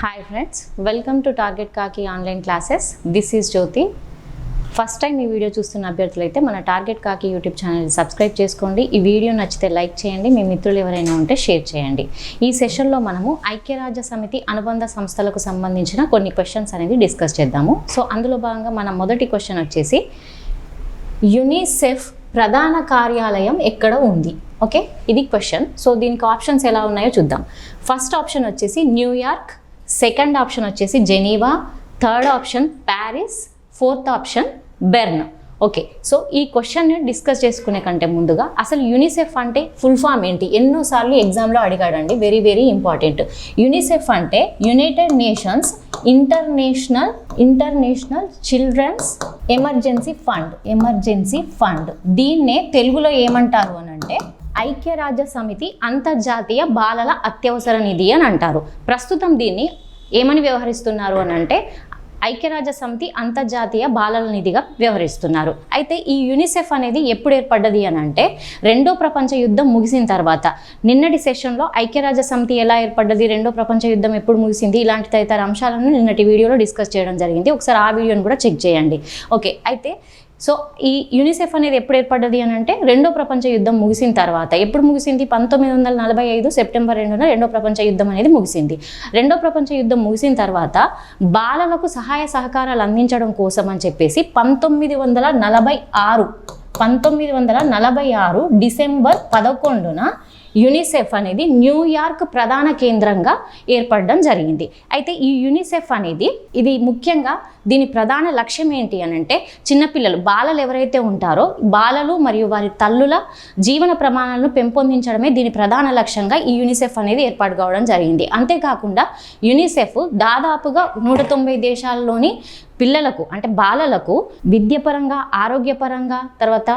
Hi friends, welcome to Target Kaki online classes. This is Jyoti. First time ఈ video చూస్తున్న అభ్యర్థులైతే మన target కాకి YouTube channel subscribe చేసుకోండి. ఈ వీడియో నచ్చితే లైక్ చేయండి, మీ మిత్రులు ఎవరైనా ఉంటే షేర్ చేయండి. ఈ సెషన్లో మనము ఐక్యరాజ్య సమితి అనుబంధ సంస్థలకు సంబంధించిన కొన్ని క్వశ్చన్స్ అనేది డిస్కస్ చేద్దాము. సో అందులో భాగంగా మన మొదటి క్వశ్చన్ వచ్చేసి యునిసెఫ్ ప్రధాన కార్యాలయం ఎక్కడ ఉంది? ఓకే, ఇది క్వశ్చన్. సో దీనికి ఆప్షన్స్ ఎలా ఉన్నాయో చూద్దాం. ఫస్ట్ ఆప్షన్ వచ్చేసి న్యూయార్క్, సెకండ్ ఆప్షన్ వచ్చేసి Geneva, third option Paris, fourth option Bern. Okay, so ఈ క్వశ్చన్ని డిస్కస్ చేసుకునే కంటే ముందుగా అసలు యునిసెఫ్ అంటే ఫుల్ ఫామ్ ఏంటి? ఎన్నోసార్లు ఎగ్జామ్లో అడిగాడండి, వెరీ వెరీ ఇంపార్టెంట్. యునిసెఫ్ అంటే United Nations International Children's Emergency Fund. దీన్నే తెలుగులో ఏమంటారు అని అంటే ఐక్యరాజ్య సమితి అంతర్జాతీయ బాలల అత్యవసర నిధి అని అంటారు. ప్రస్తుతం దీన్ని ఏమని వ్యవహరిస్తున్నారు అని అంటే ఐక్యరాజ్య సమితి అంతర్జాతీయ బాలల నిధిగా వ్యవహరిస్తున్నారు. అయితే ఈ యునిసెఫ్ అనేది ఎప్పుడు ఏర్పడ్డది అని అంటే రెండో ప్రపంచ యుద్ధం ముగిసిన తర్వాత. నిన్నటి సెషన్లో ఐక్యరాజ్య సమితి ఎలా ఏర్పడ్డది, రెండో ప్రపంచ యుద్ధం ఎప్పుడు ముగిసింది, ఇలాంటి తదితర అంశాలను నిన్నటి వీడియోలో డిస్కస్ చేయడం జరిగింది. ఒకసారి ఆ వీడియోని కూడా చెక్ చేయండి. ఓకే, అయితే సో ఈ యునిసెఫ్ అనేది ఎప్పుడు ఏర్పడ్డది అని అంటే రెండో ప్రపంచ యుద్ధం ముగిసిన తర్వాత. ఎప్పుడు ముగిసింది? 1945 సెప్టెంబర్ 2న రెండో ప్రపంచ యుద్ధం అనేది ముగిసింది. రెండో ప్రపంచ యుద్ధం ముగిసిన తర్వాత బాలలకు సహాయ సహకారాలు అందించడం కోసం అని చెప్పేసి 1946 డిసెంబర్ 11న యునిసెఫ్ అనేది న్యూయార్క్ ప్రధాన కేంద్రంగా ఏర్పడడం జరిగింది. అయితే ఈ యునిసెఫ్ అనేది ఇది ముఖ్యంగా దీని ప్రధాన లక్ష్యం ఏంటి అని అంటే చిన్నపిల్లలు, బాలలు ఎవరైతే ఉంటారో బాలలు మరియు వారి తల్లుల జీవన ప్రమాణాలను పెంపొందించడమే దీని ప్రధాన లక్ష్యంగా ఈ యునిసెఫ్ అనేది ఏర్పాటు కావడం జరిగింది. అంతేకాకుండా యునిసెఫ్ దాదాపుగా 190 దేశాల్లోని పిల్లలకు అంటే బాలలకు విద్యపరంగా, ఆరోగ్యపరంగా, తర్వాత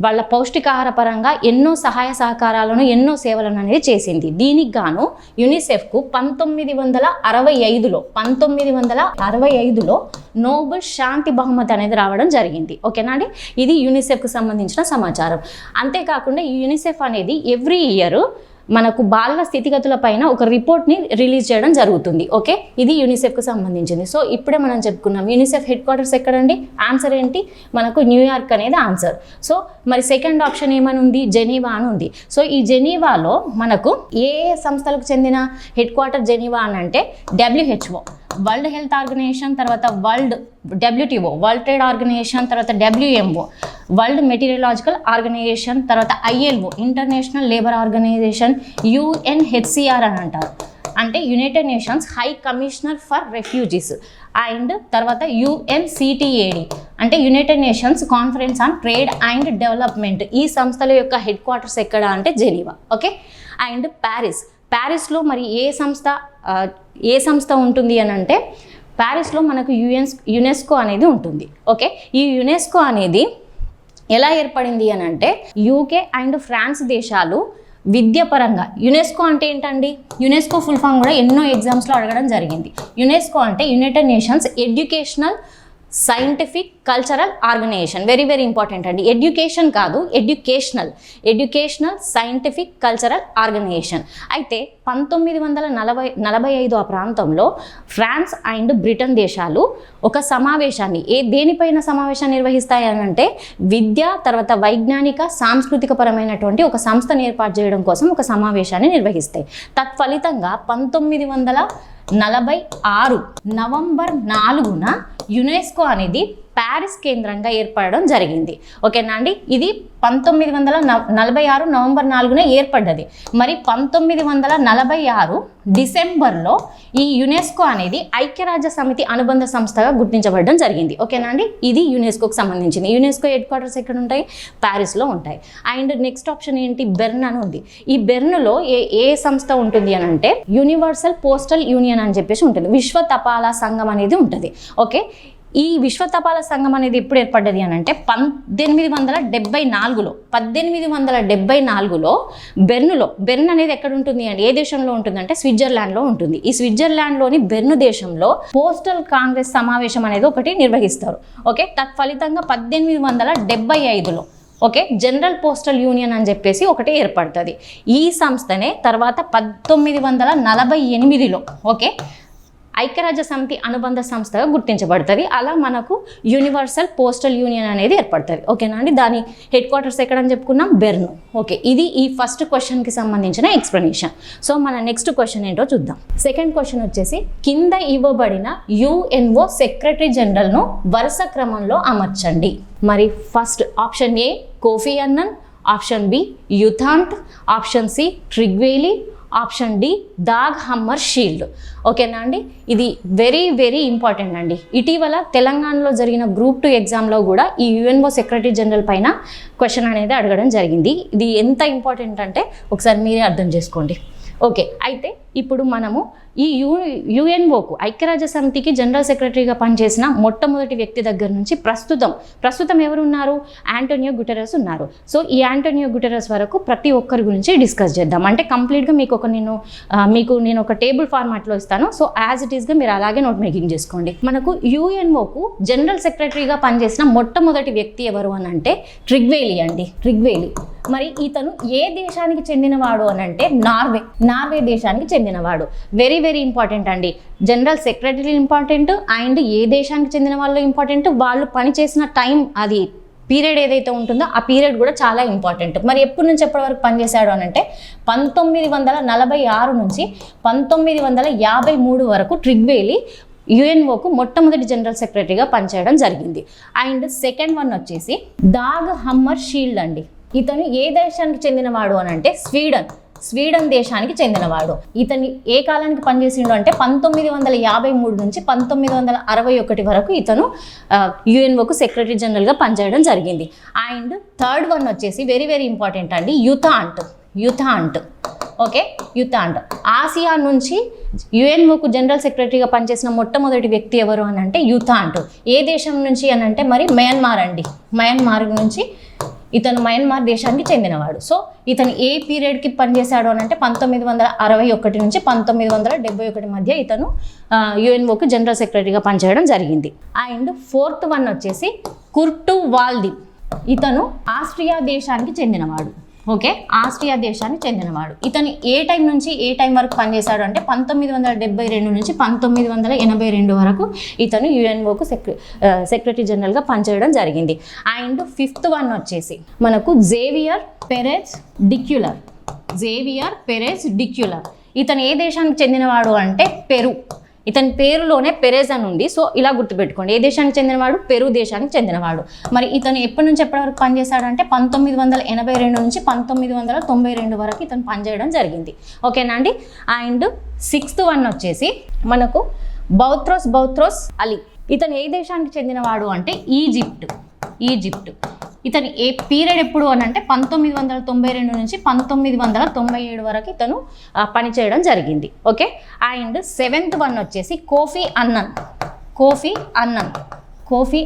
వాళ్ళ పౌష్టికాహార పరంగా ఎన్నో సహాయ సహకారాలను, ఎన్నో సేవలను అనేది చేసింది. దీనికి గాను యునిసెఫ్కు 1965లో నోబెల్ శాంతి బహుమతి అనేది రావడం జరిగింది. ఓకేనా అండి, ఇది యునిసెఫ్కు సంబంధించిన సమాచారం. అంతేకాకుండా ఈ యునిసెఫ్ అనేది ఎవ్రీ ఇయర్ మనకు బాలల స్థితిగతుల పైన ఒక రిపోర్ట్ని రిలీజ్ చేయడం జరుగుతుంది. ఓకే, ఇది యునిసెఫ్కు సంబంధించింది. సో ఇప్పుడే మనం చెప్పుకున్నాం యునిసెఫ్ హెడ్ క్వార్టర్స్ ఎక్కడండి? ఆన్సర్ ఏంటి? మనకు న్యూయార్క్ అనేది ఆన్సర్. సో మరి సెకండ్ ఆప్షన్ ఏమని ఉంది? జెనీవా అని ఉంది. సో ఈ జెనీవాలో మనకు ఏ సంస్థలకు చెందిన హెడ్ క్వార్టర్ జెనీవా అని అంటే WHO, వరల్డ్ హెల్త్ ఆర్గనైజేషన్, తర్వాత WTO, వరల్డ్ ట్రేడ్ ఆర్గనైజేషన్, తర్వాత WMO, వరల్డ్ మెటీరియలాజికల్ ఆర్గనైజేషన్, తర్వాత ILO, International Labour Organisation, UNHCR అని అంటారు, అంటే United Nations High Commissioner for Refugees, and తర్వాత UNCTAD అంటే United Nations Conference on Trade and Development. ఈ సంస్థల యొక్క హెడ్ క్వార్టర్స్ ఎక్కడ అంటే జెనీవా. ఓకే, అండ్ ప్యారిస్లో మరి ఏ సంస్థ ఉంటుంది అని అంటే ప్యారిస్లో మనకు యునెస్కో అనేది ఉంటుంది. ఓకే, ఈ యునెస్కో అనేది ఎలా ఏర్పడింది అని అంటే UK అండ్ ఫ్రాన్స్ దేశాలు విద్యాపరంగా. యునెస్కో అంటే ఏంటండి? యునెస్కో ఫుల్ ఫామ్ కూడా ఎన్నో ఎగ్జామ్స్లో అడగడం జరిగింది. యునెస్కో అంటే United Nations Educational scientific cultural Organisation. Very very important అండి, ఎడ్యుకేషన్ కాదు, ఎడ్యుకేషనల్ సైంటిఫిక్ కల్చరల్ ఆర్గనైజేషన్. అయితే 1945 ఆ ప్రాంతంలో ఫ్రాన్స్ అండ్ బ్రిటన్ దేశాలు ఒక సమావేశాన్ని దేనిపైన సమావేశాన్ని నిర్వహిస్తాయి అని అంటే విద్య, తర్వాత వైజ్ఞానిక, సాంస్కృతిక పరమైనటువంటి ఒక సంస్థను ఏర్పాటు చేయడం కోసం ఒక సమావేశాన్ని నిర్వహిస్తాయి. తత్ఫలితంగా 1946 నవంబర్ 4న యునెస్కో అనేది ప్యారిస్ కేంద్రంగా ఏర్పడడం జరిగింది. ఓకేనా అండి, ఇది 1946 నవంబర్ 4న ఏర్పడ్డది. మరి 1946 డిసెంబర్లో ఈ యునెస్కో అనేది ఐక్యరాజ్య సమితి అనుబంధ సంస్థగా గుర్తించబడడం జరిగింది. ఓకేనా అండి, ఇది యునెస్కోకి సంబంధించింది. యునెస్కో హెడ్ క్వార్టర్స్ ఎక్కడ ఉంటాయి? ప్యారిస్లో ఉంటాయి. అండ్ నెక్స్ట్ ఆప్షన్ ఏంటి? బెర్న్ అని ఉంది. ఈ బెర్న్లో ఏ సంస్థ ఉంటుంది అని అంటే యూనివర్సల్ పోస్టల్ యూనియన్ అని చెప్పేసి ఉంటుంది. విశ్వ తపాలా సంఘం అనేది ఉంటుంది. ఓకే, ఈ విశ్వ తపాలా సంఘం అనేది ఎప్పుడు ఏర్పడ్డది అని అంటే 1874లో బెర్న్ అనేది ఎక్కడ ఉంటుంది అండి? ఏ దేశంలో ఉంటుందంటే స్విట్జర్లాండ్లో ఉంటుంది. ఈ స్విట్జర్లాండ్లోని బెర్న్ దేశంలో పోస్టల్ కాంగ్రెస్ సమావేశం అనేది ఒకటి నిర్వహిస్తారు. ఓకే, తత్ఫలితంగా 1875లో ఓకే జనరల్ పోస్టల్ యూనియన్ అని చెప్పేసి ఒకటి ఏర్పడుతుంది. ఈ సంస్థనే తర్వాత 1948లో ఓకే ఐక్యరాజ్య సమితి అనుబంధ సంస్థగా గుర్తించబడుతుంది. అలా మనకు యూనివర్సల్ పోస్టల్ యూనియన్ అనేది ఏర్పడుతుంది. ఓకేనా అండి. దాని హెడ్ క్వార్టర్స్ ఎక్కడని చెప్పుకున్నాం, బెర్న్. ఓకే, ఇది ఈ ఫస్ట్ క్వశ్చన్కి సంబంధించిన ఎక్స్ప్లెనేషన్. సో మన నెక్స్ట్ క్వశ్చన్ ఏంటో చూద్దాం. సెకండ్ క్వశ్చన్ వచ్చేసి కింద ఇవ్వబడిన యుఎన్ఓ సెక్రటరీ జనరల్ను వరుస క్రమంలో అమర్చండి. మరి first option A Kofi Annan, option B U Thant, option C Trygve Lie, option D Dag Hammarskjold. ఓకేనా అండి. ఇది వెరీ వెరీ ఇంపార్టెంట్ అండి. ఇటీవల తెలంగాణలో జరిగిన గ్రూప్ 2 ఎగ్జామ్లో కూడా ఈ యుఎన్ఓ సెక్రటరీ జనరల్ పైన క్వశ్చన్ అనేది అడగడం జరిగింది. ఇది ఎంత ఇంపార్టెంట్ అంటే ఒకసారి మీరే అర్థం చేసుకోండి. ఓకే, అయితే ఇప్పుడు మనము ఈ యుఎన్ఓకు ఐక్యరాజ్య సమితికి జనరల్ సెక్రటరీగా పనిచేసిన మొట్టమొదటి వ్యక్తి దగ్గర నుంచి ప్రస్తుతం ఎవరు ఉన్నారు, యాంటోనియో గుటెరస్ ఉన్నారు. సో ఈ యాంటోనియో గుటెరస్ వరకు ప్రతి ఒక్కరి గురించి డిస్కస్ చేద్దాం. అంటే కంప్లీట్గా మీకు నేను ఒక టేబుల్ ఫార్మాట్లో ఇస్తాను. సో యాజ్ ఇట్ ఈస్గా మీరు అలాగే నోట్ మేకింగ్ చేసుకోండి. మనకు యుఎన్ఓకు జనరల్ సెక్రటరీగా పనిచేసిన మొట్టమొదటి వ్యక్తి ఎవరు అని అంటే ట్రిగ్వేలి అండి. ట్రిగ్వేలి. మరి ఇతను ఏ దేశానికి చెందినవాడు అని అంటే నార్వే దేశానికి చెందినవాడు. వెరీ వెరీ ఇంపార్టెంట్ అండి. జనరల్ సెక్రటరీ ఇంపార్టెంట్ అండ్ ఏ దేశానికి చెందిన వాళ్ళు ఇంపార్టెంట్, వాళ్ళు పనిచేసిన టైం, అది పీరియడ్ ఏదైతే ఉంటుందో ఆ పీరియడ్ కూడా చాలా ఇంపార్టెంట్. మరి ఎప్పటి నుంచి ఎప్పటి వరకు పనిచేశాడు అని అంటే 1946 నుంచి 1953 వరకు ట్రిగ్వేలి యుఎన్ఓకు మొట్టమొదటి జనరల్ సెక్రటరీగా పనిచేయడం జరిగింది. అండ్ సెకండ్ వన్ వచ్చేసి డాగ్ హమ్మర్ షీల్డ్ అండి. ఇతను ఏ దేశానికి చెందినవాడు అని అంటే స్వీడన్ దేశానికి చెందినవాడు. ఇతని ఏ కాలానికి పనిచేసిండు అంటే 1953 నుంచి 1961 వరకు ఇతను యుఎన్ఓకు సెక్రటరీ జనరల్గా పనిచేయడం జరిగింది. అండ్ థర్డ్ వన్ వచ్చేసి వెరీ వెరీ ఇంపార్టెంట్ అండి, యుథాంట్. ఓకే, యుథాంట్. ఆసియా నుంచి యుఎన్ఓకు జనరల్ సెక్రటరీగా పనిచేసిన మొట్టమొదటి వ్యక్తి ఎవరు అని అంటే యుథాంట్. ఏ దేశం నుంచి అని అంటే మరి మయన్మార్ అండి. మయన్మార్ నుంచి ఇతను మయన్మార్ దేశానికి చెందినవాడు. సో ఇతను ఏ పీరియడ్కి పనిచేశాడు అని అంటే 1961 నుంచి 1971 మధ్య ఇతను యుఎన్ఓకి జనరల్ సెక్రటరీగా పనిచేయడం జరిగింది. అండ్ ఫోర్త్ వన్ వచ్చేసి కుర్టు వాల్ది. ఇతను ఆస్ట్రియా దేశానికి చెందినవాడు. ఓకే, ఆస్ట్రియా దేశానికి చెందినవాడు. ఇతను ఏ టైం నుంచి ఏ టైం వరకు పనిచేశాడు అంటే 1972 నుంచి 1982 వరకు ఇతను యుఎన్ఓకు సెక్రటరీ జనరల్గా పనిచేయడం జరిగింది. అండ్ ఫిఫ్త్ వన్ వచ్చేసి మనకు జేవియర్ పెరెజ్ డిక్యులర్. ఇతను ఏ దేశానికి చెందినవాడు అంటే పెరు. ఇతని పేరులోనే పెరెజ్ అని ఉంది. సో ఇలా గుర్తుపెట్టుకోండి. ఏ దేశానికి చెందినవాడు, పెరు దేశానికి చెందినవాడు. మరి ఇతను ఎప్పటి నుంచి ఎప్పటి వరకు పనిచేశాడు అంటే 1982 నుంచి 1992 వరకు ఇతను పనిచేయడం జరిగింది. ఓకేనా అండి. అండ్ సిక్స్త్ వన్ వచ్చేసి మనకు బౌత్రోస్ అలీ. ఇతను ఏ దేశానికి చెందినవాడు అంటే ఈజిప్ట్. ఇతను ఏ పీరియడ్ ఎప్పుడు అని అంటే 1992 నుంచి 1997 వరకు ఇతను పనిచేయడం జరిగింది. ఓకే. అండ్ సెవెంత్ వన్ వచ్చేసి కోఫీ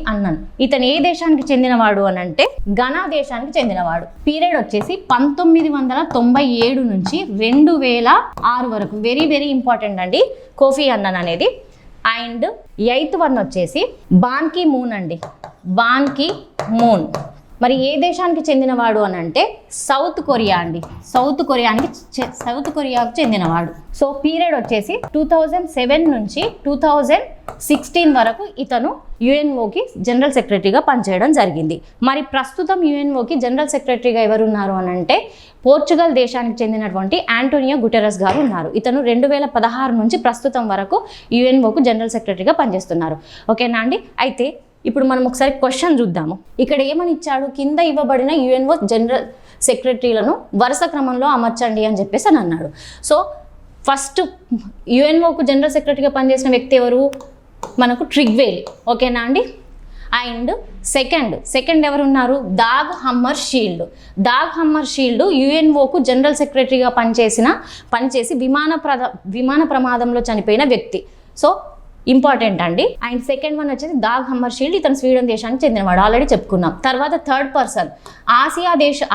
అన్నన్. ఇతను ఏ దేశానికి చెందినవాడు అని అంటే ఘనా దేశానికి చెందినవాడు. పీరియడ్ వచ్చేసి 1997 నుంచి 2006 వరకు. వెరీ వెరీ ఇంపార్టెంట్ అండి కోఫీ అన్నన్ అనేది. అండ్ ఎయిత్ వన్ వచ్చేసి బాన్ కి మూన్. మరి ఏ దేశానికి చెందినవాడు అని అంటే సౌత్ కొరియాకు చెందినవాడు. సో పీరియడ్ వచ్చేసి 2007 నుంచి 2016 వరకు ఇతను యుఎన్ఓకి జనరల్ సెక్రటరీగా పనిచేయడం జరిగింది. మరి ప్రస్తుతం యుఎన్ఓకి జనరల్ సెక్రటరీగా ఎవరున్నారు అని అంటే పోర్చుగల్ దేశానికి చెందినటువంటి యాంటోనియో గుటెరస్ గారు ఉన్నారు. ఇతను 2016 నుంచి ప్రస్తుతం వరకు యుఎన్ఓకు జనరల్ సెక్రటరీగా పనిచేస్తున్నారు. ఓకేనా అండి. అయితే ఇప్పుడు మనం ఒకసారి క్వశ్చన్ చూద్దాము. ఇక్కడ ఏమని ఇచ్చాడు, కింద ఇవ్వబడిన యుఎన్ఓ జనరల్ సెక్రటరీలను వరుస క్రమంలో అమర్చండి అని చెప్పేసి అని అన్నాడు. సో ఫస్ట్ యుఎన్ఓకు జనరల్ సెక్రటరీగా పనిచేసిన వ్యక్తి ఎవరు, మనకు ట్రిగ్వేలి. ఓకేనా అండి. అండ్ సెకండ్ ఎవరు ఉన్నారు, డాగ్ హమ్మర్ షీల్డ్ యుఎన్ఓకు జనరల్ సెక్రటరీగా పనిచేసి విమాన ప్రమాదంలో చనిపోయిన వ్యక్తి. సో ఇంపార్టెంట్ అండి. అండ్ సెకండ్ వన్ వచ్చేసి డాగ్ హమ్మర్ షీల్డ్, ఇతను స్వీడన్ దేశానికి చెందినవాడు, ఆల్రెడీ చెప్పుకున్నాం. తర్వాత థర్డ్ పర్సన్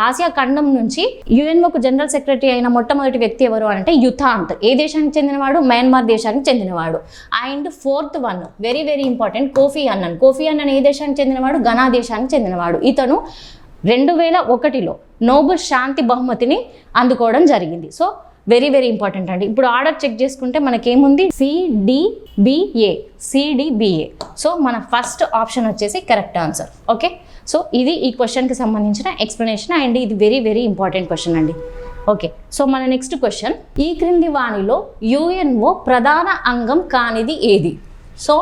ఆసియా ఖండం నుంచి యుఎన్ఓకు జనరల్ సెక్రటరీ అయిన మొట్టమొదటి వ్యక్తి ఎవరు అంటే యుథాంత్. ఏ దేశానికి చెందినవాడు, మయన్మార్ దేశానికి చెందినవాడు. And fourth one very very important, Kofi Annan ఏ దేశానికి చెందినవాడు, ఘనా దేశానికి చెందినవాడు. ఇతను 2001లో నోబెల్ శాంతి బహుమతిని అందుకోవడం జరిగింది. సో వెరీ వెరీ ఇంపార్టెంట్ అండి. ఇప్పుడు ఆర్డర్ చెక్ చేసుకుంటే మనకేముంది సిడిబిఏ. సో మన ఫస్ట్ ఆప్షన్ వచ్చేసి కరెక్ట్ ఆన్సర్. ఓకే, సో ఇది ఈ క్వశ్చన్కి సంబంధించిన ఎక్స్ప్లెనేషన్ అండ్ ఇది వెరీ వెరీ ఇంపార్టెంట్ క్వశ్చన్ అండి. ఓకే, సో మన నెక్స్ట్ క్వశ్చన్, ఈ క్రింది వాణిలో యుఎన్ఓ ప్రధాన అంగం కానిది ఏది? సో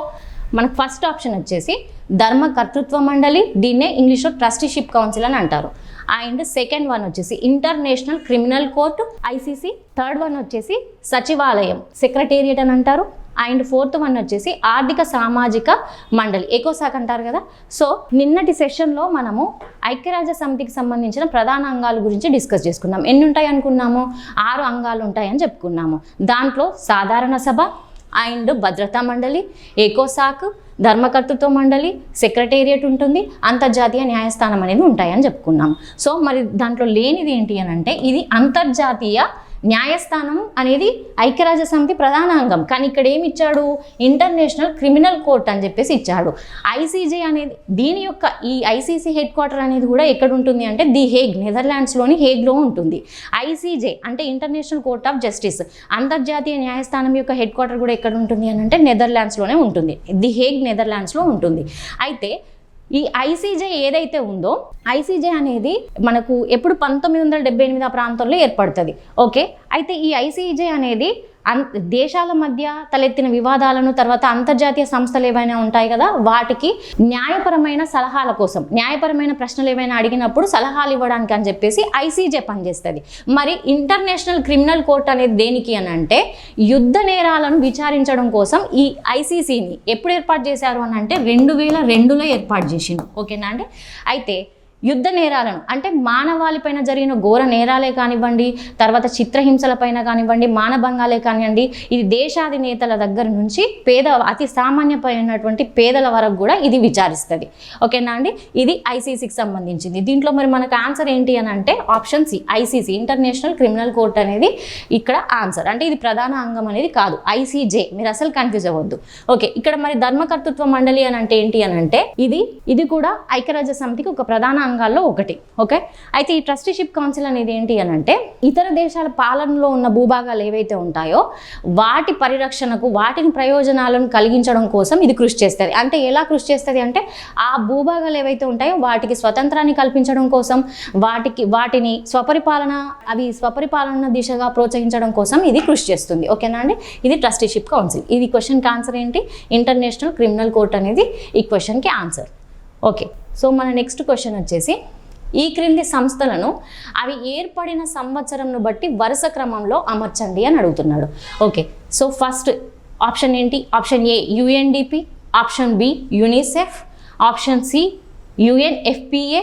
మనకు ఫస్ట్ ఆప్షన్ వచ్చేసి ధర్మకర్తృత్వ మండలి, దీన్నే ఇంగ్లీష్లో ట్రస్టీషిప్ కౌన్సిల్ అని అంటారు. అండ్ సెకండ్ వన్ వచ్చేసి international criminal court ICC, third one వచ్చేసి సచివాలయం సెక్రటేరియట్ అని అంటారు. అండ్ ఫోర్త్ వన్ వచ్చేసి ఆర్థిక సామాజిక మండలి ఎకోసాక్ అంటారు కదా. సో నిన్నటి సెషన్లో మనము ఐక్యరాజ్య సమితికి సంబంధించిన ప్రధాన అంగాల గురించి డిస్కస్ చేసుకున్నాం. ఎన్ని ఉంటాయి అనుకున్నాము? 6 అంగాలు ఉంటాయని చెప్పుకున్నాము. దాంట్లో సాధారణ సభ అండ్ భద్రతా మండలి, ఎకోసాక్, ధర్మకర్తృత్వ మండలి, సెక్రటేరియట్ ఉంటుంది, అంతర్జాతీయ న్యాయస్థానం అనేది ఉంటాయని చెప్పుకున్నాం. సో మరి దాంట్లో లేనిది ఏంటి అని అంటే ఇది అంతర్జాతీయ న్యాయస్థానం అనేది ఐక్యరాజ్య సమితి ప్రధాన అంగం. కానీ ఇక్కడ ఏమి ఇచ్చాడు? ఇంటర్నేషనల్ క్రిమినల్ కోర్ట్ అని చెప్పేసి ఇచ్చాడు. ఐసీజే అనేది దీని యొక్క ఈ ఐసీసీ హెడ్ క్వార్టర్ అనేది కూడా ఎక్కడ ఉంటుంది అంటే ది హేగ్, నెదర్లాండ్స్లోని హేగ్లో ఉంటుంది. ఐసీజే అంటే ఇంటర్నేషనల్ కోర్ట్ ఆఫ్ జస్టిస్, అంతర్జాతీయ న్యాయస్థానం యొక్క హెడ్ క్వార్టర్ కూడా ఎక్కడ ఉంటుంది అని అంటే నెదర్లాండ్స్లోనే ఉంటుంది. ది హేగ్ నెదర్లాండ్స్లో ఉంటుంది. అయితే ఈ ఐసీజే ఏదైతే ఉందో ఐసీజే అనేది మనకు ఎప్పుడు 1978 ఆ ప్రాంతంలో ఏర్పడుతుంది. ఓకే, అయితే ఈ ఐసీజే అనేది దేశాల మధ్య తలెత్తిన వివాదాలను, తర్వాత అంతర్జాతీయ సంస్థలు ఏవైనా ఉంటాయి కదా, వాటికి న్యాయపరమైన సలహాల కోసం, న్యాయపరమైన ప్రశ్నలు ఏవైనా అడిగినప్పుడు సలహాలు ఇవ్వడానికి అని చెప్పేసి ఐసీజే పనిచేస్తుంది. మరి ఇంటర్నేషనల్ క్రిమినల్ కోర్ట్ అనేది దేనికి అని అంటే యుద్ధ నేరాలను విచారించడం కోసం ఈ ఐసీసీని ఎప్పుడు ఏర్పాటు చేశారు అని అంటే 2002లో ఏర్పాటు చేసిండు. ఓకేనా అండి. అయితే యుద్ధ నేరాలను అంటే మానవాళిపైన జరిగిన ఘోర నేరాలే కానివ్వండి, తర్వాత చిత్రహింసలపైన కానివ్వండి, మానభంగాలే కానివ్వండి, ఇది దేశాధినేతల దగ్గర నుంచి అతి సామాన్యమైనటువంటి పేదల వరకు కూడా ఇది విచారిస్తుంది. ఓకేనా అండి. ఇది ఐసీసీకి సంబంధించింది. దీంట్లో మరి మనకు ఆన్సర్ ఏంటి అని అంటే option C, ICC International Criminal Court అనేది ఇక్కడ ఆన్సర్. అంటే ఇది ప్రధాన అంగం అనేది కాదు, ఐసీజే. మీరు అసలు కన్ఫ్యూజ్ అవ్వద్దు. ఓకే, ఇక్కడ మరి ధర్మకర్తృత్వ మండలి అని అంటే ఏంటి అని అంటే ఇది కూడా ఐక్యరాజ్య సమితికి ఒక ప్రధాన అంగాల్లో ఒకటి. ఓకే, అయితే ఈ ట్రస్టీషిప్ కౌన్సిల్ అనేది ఏంటి అని అంటే ఇతర దేశాల పాలనలో ఉన్న భూభాగాలు ఏవైతే ఉంటాయో వాటి పరిరక్షణకు, వాటిని ప్రయోజనాలను కలిగించడం కోసం ఇది కృషి చేస్తుంది. అంటే ఎలా కృషి చేస్తుంది అంటే ఆ భూభాగాలు ఏవైతే ఉంటాయో వాటికి స్వతంత్రాన్ని కల్పించడం కోసం, వాటిని స్వపరిపాలన దిశగా ప్రోత్సహించడం కోసం ఇది కృషి చేస్తుంది. ఓకేనా అండి. ఇది ట్రస్టీషిప్ కౌన్సిల్. ఇది క్వశ్చన్కి ఆన్సర్ ఏంటి? ఇంటర్నేషనల్ క్రిమినల్ కోర్ట్ అనేది ఈ క్వశ్చన్కి ఆన్సర్. ఓకే, సో మన నెక్స్ట్ క్వశ్చన్ వచ్చేసి ఈ క్రింది సంస్థలను అవి ఏర్పడిన సంవత్సరంను బట్టి వరుస క్రమంలో అమర్చండి అని అడుగుతున్నాడు. ఓకే, సో ఫస్ట్ ఆప్షన్ ఏంటి? Option A UNDP, option B UNICEF, option C UNFPA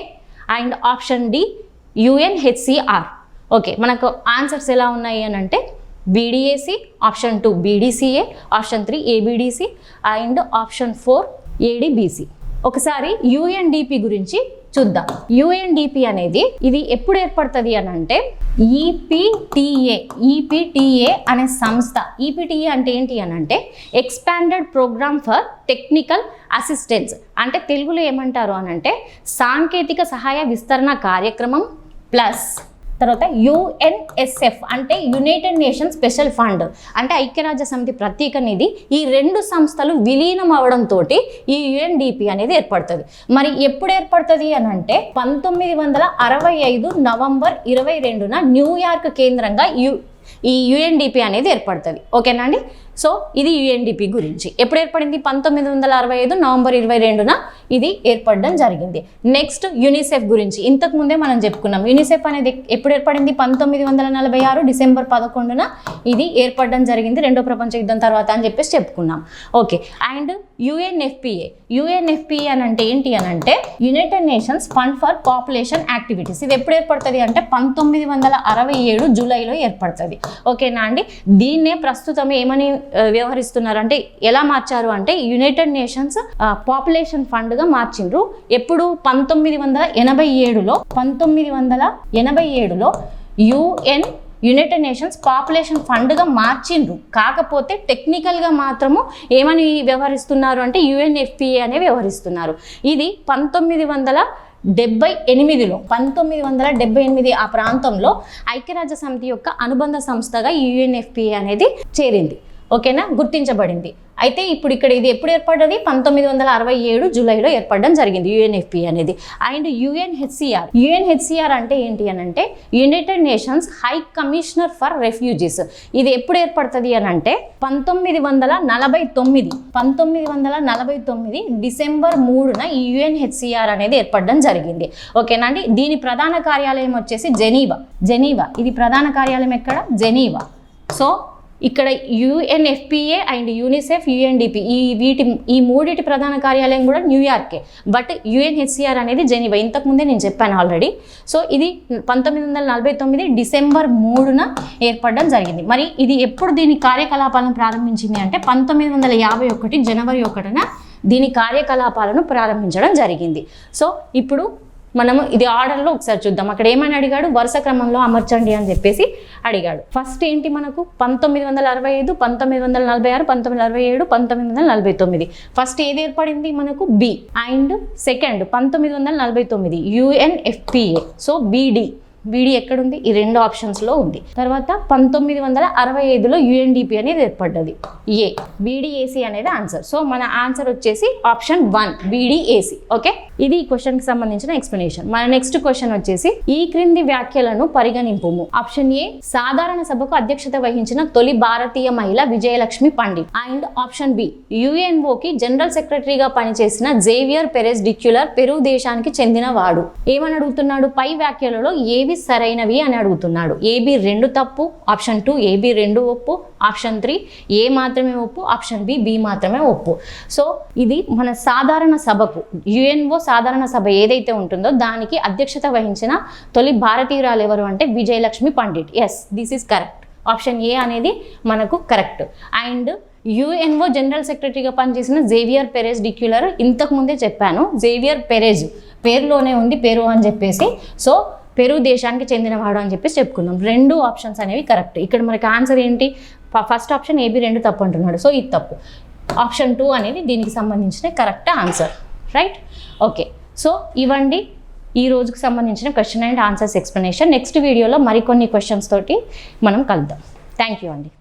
and option D UNHCR. Okay, మనకు ఆన్సర్స్ ఎలా ఉన్నాయి అని అంటే BDAC, option 2 BDCA, option 3 ABDC and option 4 ADBC. ఒకసారి యుఎన్డిపి గురించి చూద్దాం. యుఎన్డిపి అనేది ఇది ఎప్పుడు ఏర్పడుతుంది అని అంటే ఈపీటీఏ అనే సంస్థ. ఈపీటీఏ అంటే ఏంటి అని అంటే Expanded Programme for Technical Assistance. అంటే తెలుగులో ఏమంటారు అని అంటే సాంకేతిక సహాయ విస్తరణ కార్యక్రమం ప్లస్ తర్వాత యుఎన్ఎస్ఎఫ్ అంటే యునైటెడ్ నేషన్స్ స్పెషల్ ఫండ్ అంటే ఐక్యరాజ్య సమితి ప్రత్యేక నిధి. ఈ 2 సంస్థలు విలీనం అవడంతో ఈ యుఎన్డిపి అనేది ఏర్పడుతుంది. మరి ఎప్పుడు ఏర్పడుతుంది అని అంటే 1965 నవంబర్ 22న న్యూయార్క్ కేంద్రంగా ఈ యుఎన్డిపి అనేది ఏర్పడుతుంది. ఓకేనా అండి. సో ఇది యుఎన్డిపి గురించి. ఎప్పుడు ఏర్పడింది? 1965 నవంబర్ 22న ఇది ఏర్పడడం జరిగింది. నెక్స్ట్ యూనిసెఫ్ గురించి ఇంతకు ముందే మనం చెప్పుకున్నాం. యూనిసెఫ్ అనేది ఎప్పుడు ఏర్పడింది? 1946 డిసెంబర్ 11న ఇది ఏర్పడడం జరిగింది, రెండో ప్రపంచ యుద్ధం తర్వాత అని చెప్పేసి చెప్పుకున్నాం. ఓకే, అండ్ యుఎన్ఎఫ్పిఏ అని అంటే ఏంటి అని అంటే United nations fund for population activities. ఇది ఎప్పుడు ఏర్పడుతుంది అంటే 1967 జూలైలో ఏర్పడుతుంది. ఓకేనా అండి. దీన్నే ప్రస్తుతం ఏమని వ్యవహరిస్తున్నారు అంటే ఎలా మార్చారు అంటే యునైటెడ్ నేషన్స్ పాపులేషన్ ఫండ్ గా మార్చిండ్రు. ఎప్పుడు? 1987లో యునైటెడ్ నేషన్స్ పాపులేషన్ ఫండ్గా మార్చిండ్రు. కాకపోతే టెక్నికల్గా మాత్రము ఏమని వ్యవహరిస్తున్నారు అంటే యుఎన్ఎఫ్పిఏ అనే వ్యవహరిస్తున్నారు. ఇది 1970 1978 ఆ ప్రాంతంలో ఐక్యరాజ్య సమితి యొక్క అనుబంధ సంస్థగా ఈ UNFPA అనేది చేరింది. ఓకేనా, గుర్తించబడింది. అయితే ఇప్పుడు ఇక్కడ ఇది ఎప్పుడు ఏర్పడ్డది? 1967 జూలైలో ఏర్పడడం జరిగింది UNFPA అనేది. అండ్ UNHCR అంటే ఏంటి అని అంటే United Nations High Commissioner for refugees. ఇది ఎప్పుడు ఏర్పడుతుంది అని అంటే 1949 డిసెంబర్ 3న ఈ UNHCR అనేది ఏర్పడడం జరిగింది. ఓకేనా అండి. దీని ప్రధాన కార్యాలయం వచ్చేసి జెనీవా. ఇది ప్రధాన కార్యాలయం ఎక్కడ? జెనీవా. సో ఇక్కడ UNFPA అండ్ యూనిసెఫ్, UNDP ఈ మూడిటి ప్రధాన కార్యాలయం కూడా న్యూయార్కే. బట్ UNHCR అనేది జెనీవా. ఇంతకుముందే నేను చెప్పాను ఆల్రెడీ. సో ఇది 1949 డిసెంబర్ 3న ఏర్పడడం జరిగింది. మరి ఇది ఎప్పుడు దీని కార్యకలాపాలను ప్రారంభించింది అంటే 1951 జనవరి 1న దీని కార్యకలాపాలను ప్రారంభించడం జరిగింది. సో ఇప్పుడు మనము ఇది ఆర్డర్లో ఒకసారి చూద్దాం. అక్కడ ఏమని అడిగాడు? వరుస క్రమంలో అమర్చండి అని చెప్పేసి అడిగాడు. ఫస్ట్ ఏంటి మనకు? 1965, 1946, 1967, 1949. ఫస్ట్ ఏది ఏర్పడింది మనకు? B. And second 1949 UNFPA. So BD ఎక్కడుంది? ఈ రెండు ఆప్షన్స్లో ఉంది. తర్వాత 1965లో UNDP అనేది ఏర్పడ్డది. ఏ. BDAC అనేది ఆన్సర్. సో మన ఆన్సర్ వచ్చేసి ఆప్షన్ 1 BDAC. ఓకే, ఇది ఈ క్వశ్చన్కి సంబంధించిన ఎక్స్ప్లెనేషన్. మన నెక్స్ట్ క్వశ్చన్ వచ్చేసి ఈ క్రింది వ్యాఖ్యలను పరిగణింపుము. ఆప్షన్ ఏ సాధారణ సభకు అధ్యక్షత వహించిన తొలి భారతీయ మహిళ Vijayalakshmi Pandit. And option B UNOకి జనరల్ సెక్రటరీగా పనిచేసిన జేవియర్ పెరెస్ డిక్యులర్ పెరు దేశానికి చెందిన వాడు. ఏమని అడుగుతున్నాడు? పై వ్యాఖ్యలలో ఏవి సరైనవి అని అడుగుతున్నాడు. AB 2 తప్పు, ఆప్షన్ 2 AB 2 ఒప్పు, ఆప్షన్ 3 A మాత్రమే ఒప్పు, ఆప్షన్ B మాత్రమే ఒప్పు. సో ఇది మన సాధారణ సభకు UNO సాధారణ సభ ఏదైతే ఉంటుందో దానికి అధ్యక్షత వహించిన తొలి భారతీయురాలు ఎవరు అంటే Vijayalakshmi Pandit. Yes, this is correct. Option A అనేది మనకు కరెక్ట్. అండ్ UNO జనరల్ సెక్రటరీగా పనిచేసిన జేవియర్ పెరెస్ డిక్యులర్ ఇంతకు ముందే చెప్పాను. జేవియర్ పెరెజ్ పేరులోనే ఉంది పెరు అని చెప్పేసి. సో పెరు దేశానికి చెందినవాడు అని చెప్పేసి చెప్పుకున్నాం. రెండు ఆప్షన్స్ అనేవి కరెక్ట్. ఇక్కడ మనకి ఆన్సర్ ఏంటి? ఫస్ట్ ఆప్షన్ AB 2 తప్పు అంటున్నాడు. సో ఇది తప్పు. ఆప్షన్ 2 అనేది దీనికి సంబంధించిన correct answer. Right? Okay, so ఇవ్వండి ఈ రోజుకి సంబంధించిన question and answers explanation. Next వీడియోలో మరికొన్ని క్వశ్చన్స్ తోటి మనం కలుద్దాం. థ్యాంక్ యూ అండి.